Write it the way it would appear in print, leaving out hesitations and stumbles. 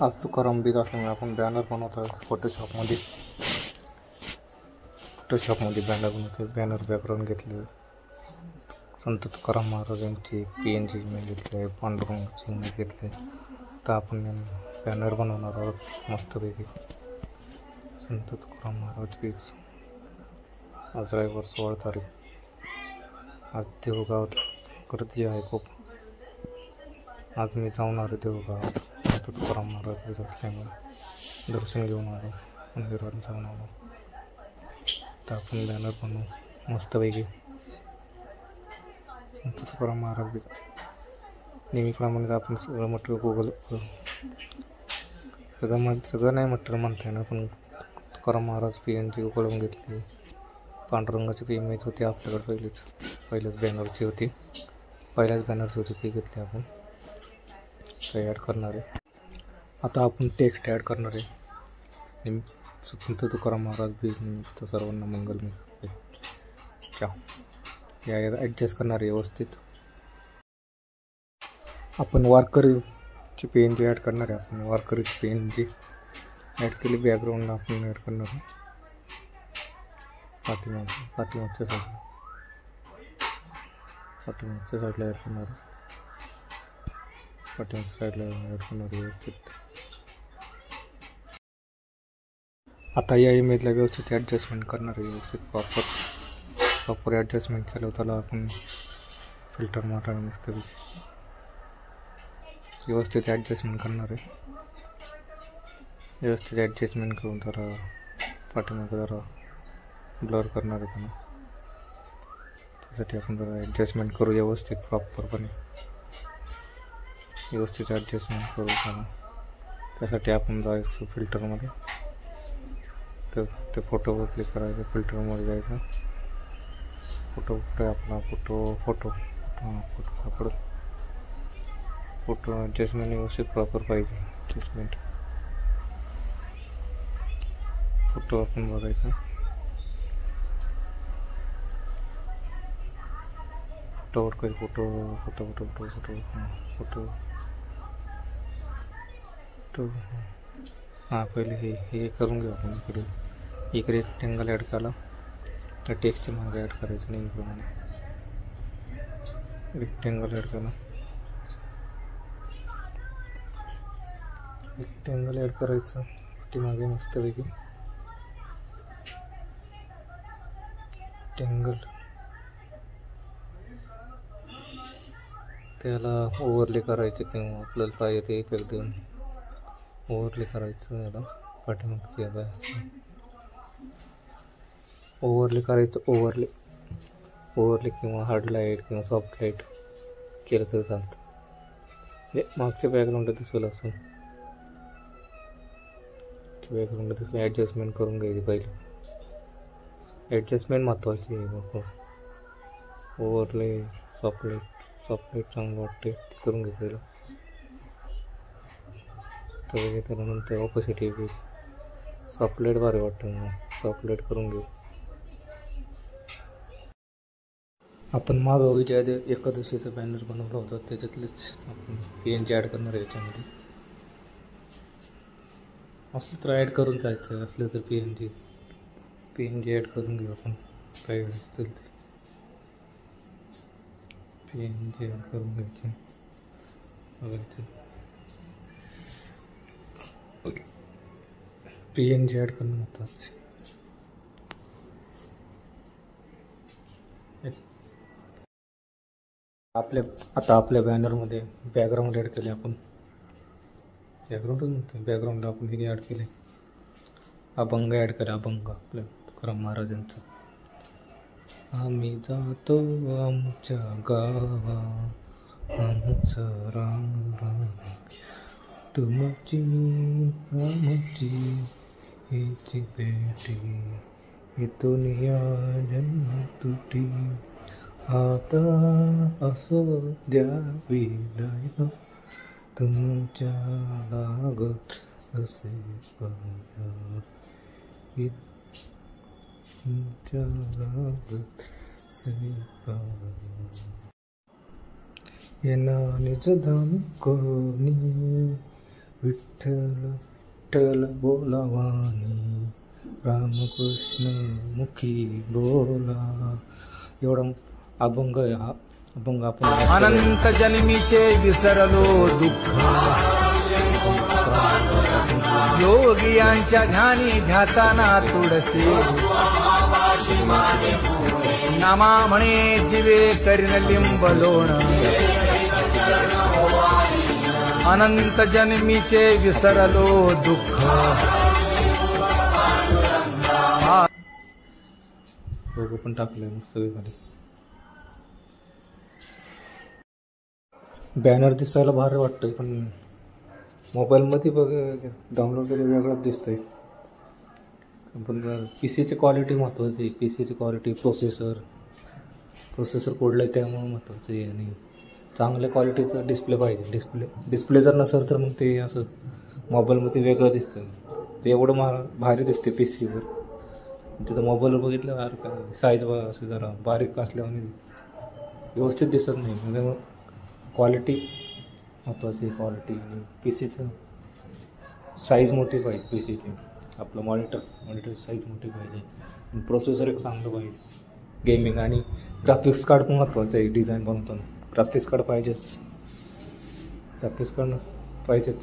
आज तुकाराम बीज असल्यामुळे आपण बॅनर बनवतो फोटोशॉपमध्ये बॅनर बनवतो. बॅनर बॅकग्राऊंड घेतलं, संत तुकाराम महाराजांची PNG इमेज घेतली आहे, पांडुरंगाची इमेज घेतली. तर आपण बॅनर बनवणार आहोत मस्तपैकी. संत तुकाराम महाराज बीज. आज रविवार 16 तारीख. आज देवगावात गर्दी आहे खूप. आज मी जाऊन आलो देवगावात. संत तुकाराम महाराज बीज असल्यामुळे दर्शन घेऊन आलो, मंदिरात जाऊन आलो. तर आपण बॅनर बनवू मस्तपैकी. संत तुकाराम महाराज बीज नेहमीप्रमाणे आपण सगळं मटेरियल गुगल सगळं नाही मटेरियल म्हणता येणार, पण तुकाराम महाराज PNG उकळून घेतली. पांडुरंगाची इमेज होती आपल्याकडे, पहिल्याच बॅनरची होती ती घेतली आपण. ॲड करणार आहे. आता आपण टेक्स्ट ॲड करणार आहे. संत तुकाराम महाराज बीज निमित्त सर्वांना मंगलमय. या ॲडजस्ट करणार आहे व्यवस्थित. आपण वारकरीची PNG ॲड करणार आहे. आपण वारकरीची PNG ॲड केली. बॅकग्राऊंडला आपण ॲड करणार आहे. पाठीमागच्या साईडला ॲड करणार आहे. व्यवस्थित. आता या इमेजला व्यवस्थित ॲडजस्टमेंट करणार आहे. व्यवस्थित प्रॉपर ॲडजस्टमेंट केलं त्याला आपण फिल्टर मारायला नसतं. व्यवस्थित ॲडजस्टमेंट करणार आहे. व्यवस्थित ॲडजस्टमेंट करून जरा पाठीमागं जरा ब्लर करणार आहे त्यांना. त्यासाठी आपण जरा ॲडजस्टमेंट करू व्यवस्थित, प्रॉपरपणे व्यवस्थित ॲडजस्टमेंट करू त्याला. त्यासाठी आपण जायचं फिल्टरमध्ये. तर ते फोटोवर क्लिक करायचं, फिल्टरमध्ये जायचं. फोटो आपला फोटो सापडत. फोटो ॲडजस्टमेंट व्यवस्थित प्रॉपर पाहिजे. ॲडजस्टमेंट फोटो आपण बघायचा. फोटो हां, पहिले हे करून घेऊ आपण. इकडे रेक्टँगल ॲड केला तर टेक्स्टच्या मागे ॲड करायचं नेहमीप्रमाणे. रेक्टँगल ॲड केला, रेक्टँगल ॲड करायचं पाठीमागे मस्तपैकी. रेक्टँगल त्याला ओव्हरले करायचं किंवा आपल्याला पाहिजे ते इफेक्ट देऊन ओव्हरले करायचं. याला पाठीमागची याला ओव्हरले करायचं. ओव्हरले किंवा हार्ड लाईट किंवा सॉफ्ट लाईट केलं तरी चालतं. म्हणजे मागच्या बॅकग्राऊंडला दिसेल असं. बॅकग्राऊंडला दिसलं ॲडजस्टमेंट करून घ्यायची पहिले. ॲडजस्टमेंट महत्त्वाची आहे. ओव्हरले सॉफ्ट लाईट चांगलं वाटते ते करून घेतलेलं. तर त्यानंतर ऑपोसिटी सॉफ्ट लाईट भारी वाटतं, मग सॉफ्ट लाईट करून घेऊ. आपण मागं विजया एकादशीचं बॅनर बनवलं होतं, त्याच्यातलेच आपण PNG ॲड करणार आहे याच्यामध्ये. असलं तर ॲड करून जायचं, असलं तर PNG ॲड करून घेऊ आपण. काही वेळेस चालते PNG ॲड करून घ्यायचं, बघायचं. PNG ॲड करणं महत्त्वाचं. आता आपल्या बॅनरमध्ये बॅकग्राऊंड ॲड केले आपण. बॅकग्राऊंडला आपण हे ॲड केले, अभंग ॲड केला. अभंग आपल्या तुकाराम महाराजांचं. आम्ही जातो आमच्या गावा, आमचं राम तुमची आमची हिची भेटी, इथून या जन्म तुटी. आता असं द्यावी लाय तुमच्या लागत असे पाया, तुमच्या लागत असे पाया. येना निज धाम कोणी विठ्ठल विठ्ठल बोलावानी रामकृष्ण मुखी बोला. एवढा अभंग आहे हा. अभंग आपण अनंत जन्मीचे विसरलो दुःख योगियांच्या ध्यानी ध्याताना तुळसी नामा म्हणे जीवे करीन लिंब लोण अनंत जन्मीचे विसरलो दुःख. लोगो पण टाकले मस्त वेगळे. बॅनर दिसायला भारी वाटतंय पण मोबाईलमध्ये बघ डाउनलोड केलं वेगळंच दिसतंय. पण पी सीची क्वालिटी महत्त्वाची आहे. पी सीची क्वालिटी प्रोसेसर कोडलं आहे त्यामुळे महत्त्वाचं आहे. आणि चांगल्या क्वालिटीचा डिस्प्ले पाहिजे. डिस्प्ले जर नसेल तर मग ते असं मोबाईलमध्ये वेगळं दिसतं. ते एवढं भारी दिसते पी सीवर. तिथं मोबाईलवर बघितलं अरे काय साईज असं जरा बारीक असल्यामुळे व्यवस्थित दिसत नाही. म्हणजे क्वालिटी महत्त्वाची. क्वालिटी आणि पी सीचं साईज मोठी पाहिजे. पी सीची आपलं मॉनिटर साईज मोठी पाहिजे. आणि प्रोसेसर एक चांगलं पाहिजे. गेमिंग आणि ग्राफिक्स कार्ड पण महत्त्वाचं आहे. डिझाईन बनवताना ग्राफिक्स कार्ड पाहिजेच.